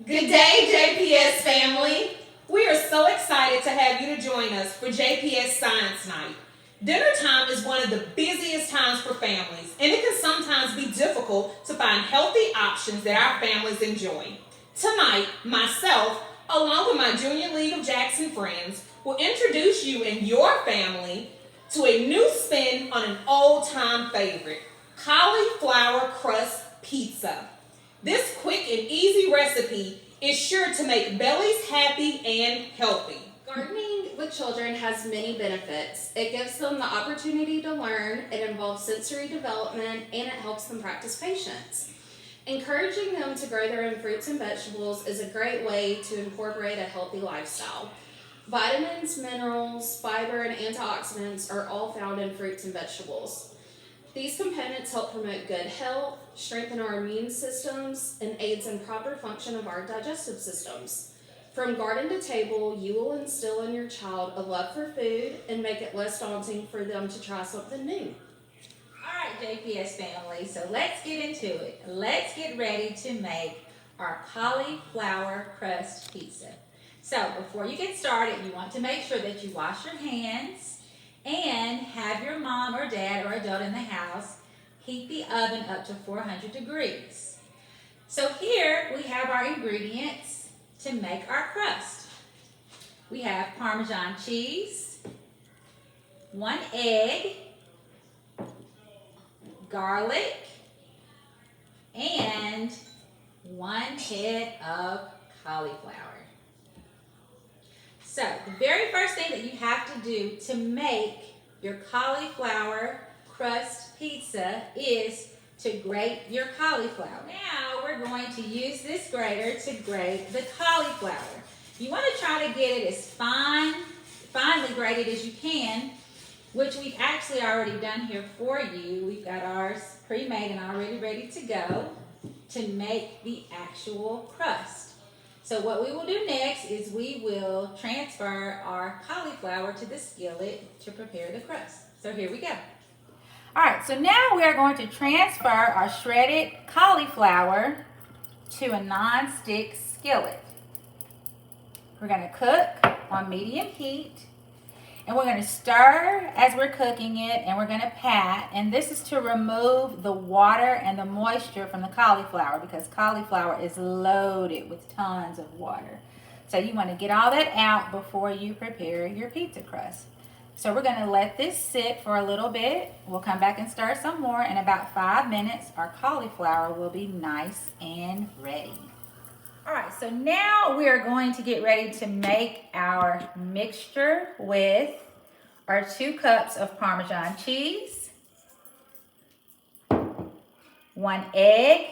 Good day, JPS family. We are so excited to have you to join us for JPS Science Night. Dinner time is one of the busiest times for families, and it can sometimes be difficult to find healthy options that our families enjoy. Tonight, myself, along with my Junior League of Jackson friends, will introduce you and your family to a new spin on an old-time favorite, cauliflower crust pizza. This quick and easy recipe is sure to make bellies happy and healthy. Gardening with children has many benefits. It gives them the opportunity to learn, it involves sensory development, and it helps them practice patience. Encouraging them to grow their own fruits and vegetables is a great way to incorporate a healthy lifestyle. Vitamins, minerals, fiber, and antioxidants are all found in fruits and vegetables. These components help promote good health, strengthen our immune systems, and aids in proper function of our digestive systems. From garden to table, you will instill in your child a love for food and make it less daunting for them to try something new. All right, JPS family, so let's get into it. Let's get ready to make our cauliflower crust pizza. So before you get started, you want to make sure that you wash your hands and have your mom or dad or adult in the house heat the oven up to 400 degrees. So here we have our ingredients to make our crust. We have Parmesan cheese, 1 egg, garlic, and 1 head of cauliflower. So the very first thing that you have to do to make your cauliflower crust pizza is to grate your cauliflower. Now we're going to use this grater to grate the cauliflower. You want to try to get it as finely grated as you can, which we've actually already done here for you. We've got ours pre-made and already ready to go to make the actual crust. So what we will do next is we will transfer our cauliflower to the skillet to prepare the crust. So here we go. All right, so now we are going to transfer our shredded cauliflower to a non-stick skillet. We're going to cook on medium heat, and we're going to stir as we're cooking it, and we're going to pat, and this is to remove the water and the moisture from the cauliflower because cauliflower is loaded with tons of water. So you want to get all that out before you prepare your pizza crust. So we're going to let this sit for a little bit. We'll come back and stir some more. In about 5 minutes, our cauliflower will be nice and ready. All right, so now we are going to get ready to make our mixture with our 2 cups of Parmesan cheese, 1 egg,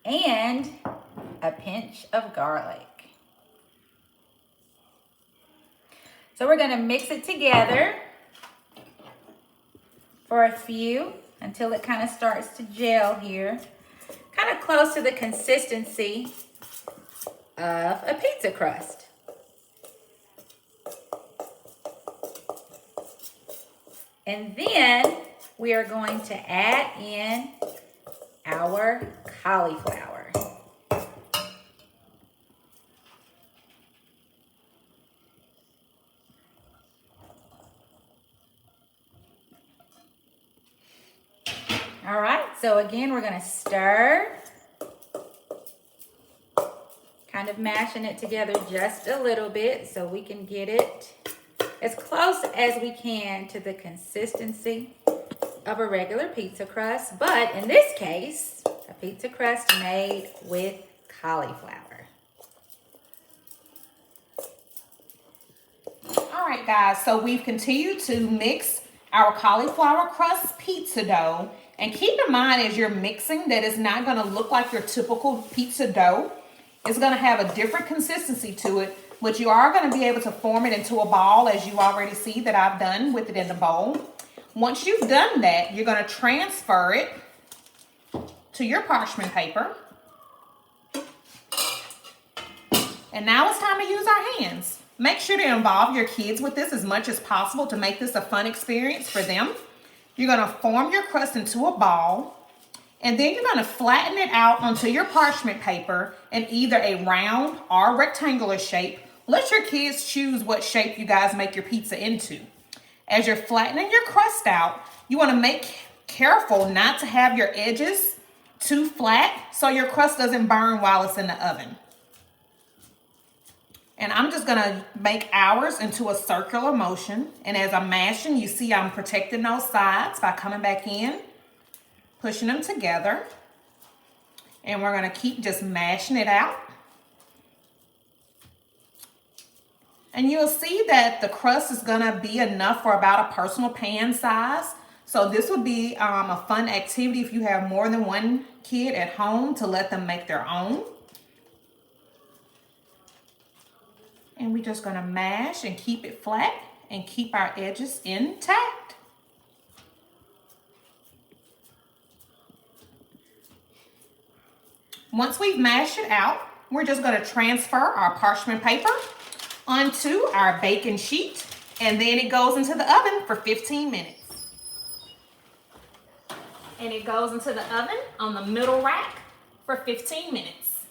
and a pinch of garlic. So we're going to mix it together for a few until it kind of starts to gel here. Kind of close to the consistency of a pizza crust. And then we are going to add in our cauliflower. All right, so again, we're going to stir, kind of mashing it together just a little bit so we can get it as close as we can to the consistency of a regular pizza crust, but in this case, a pizza crust made with cauliflower. All right, guys, so we've continued to mix our cauliflower crust pizza dough. And keep in mind as you're mixing that it's not going to look like your typical pizza dough. It's going to have a different consistency to it, but you are going to be able to form it into a ball as you already see that I've done with it in the bowl. Once you've done that, you're going to transfer it to your parchment paper. And now it's time to use our hands. Make sure to involve your kids with this as much as possible to make this a fun experience for them. You're going to form your crust into a ball, And then you're going to flatten it out onto your parchment paper in either a round or rectangular shape. Let your kids choose what shape you guys make your pizza into. As you're flattening your crust out, you want to make careful not to have your edges too flat so your crust doesn't burn while it's in the oven. And I'm just going to make ours into a circular motion. And as I'm mashing, you see I'm protecting those sides by coming back in, pushing them together. And we're going to keep just mashing it out. And you'll see that the crust is going to be enough for about a personal pan size. So this would be a fun activity if you have more than one kid at home to let them make their own. And we're just going to mash and keep it flat and keep our edges intact. Once we've mashed it out, we're just going to transfer our parchment paper onto our baking sheet, and then it goes into the oven for 15 minutes. And it goes into the oven on the middle rack for 15 minutes.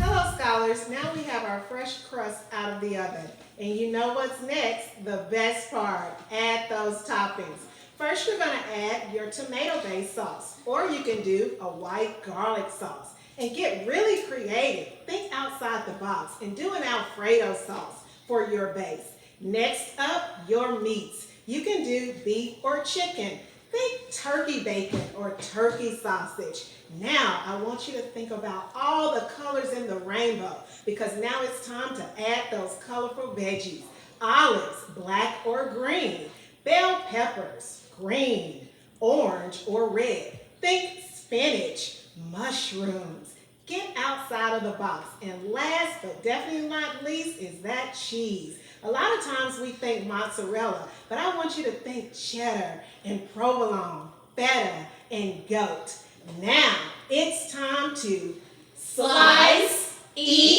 Hello scholars, now we have our fresh crust out of the oven. And you know what's next? The best part, add those toppings. First you're going to add your tomato-based sauce, or you can do a white garlic sauce. And get really creative. Think outside the box and do an Alfredo sauce for your base. Next up, your meats. You can do beef or chicken. Think turkey bacon or turkey sausage. Now, I want you to think about all the colors in the rainbow, because now it's time to add those colorful veggies. Olives, black or green. Bell peppers, green, orange or red. Think spinach, mushrooms. Get outside of the box. And last but definitely not least is that cheese. A lot of times we think mozzarella, but I want you to think cheddar and provolone, feta and goat. Now it's time to Slice, eat,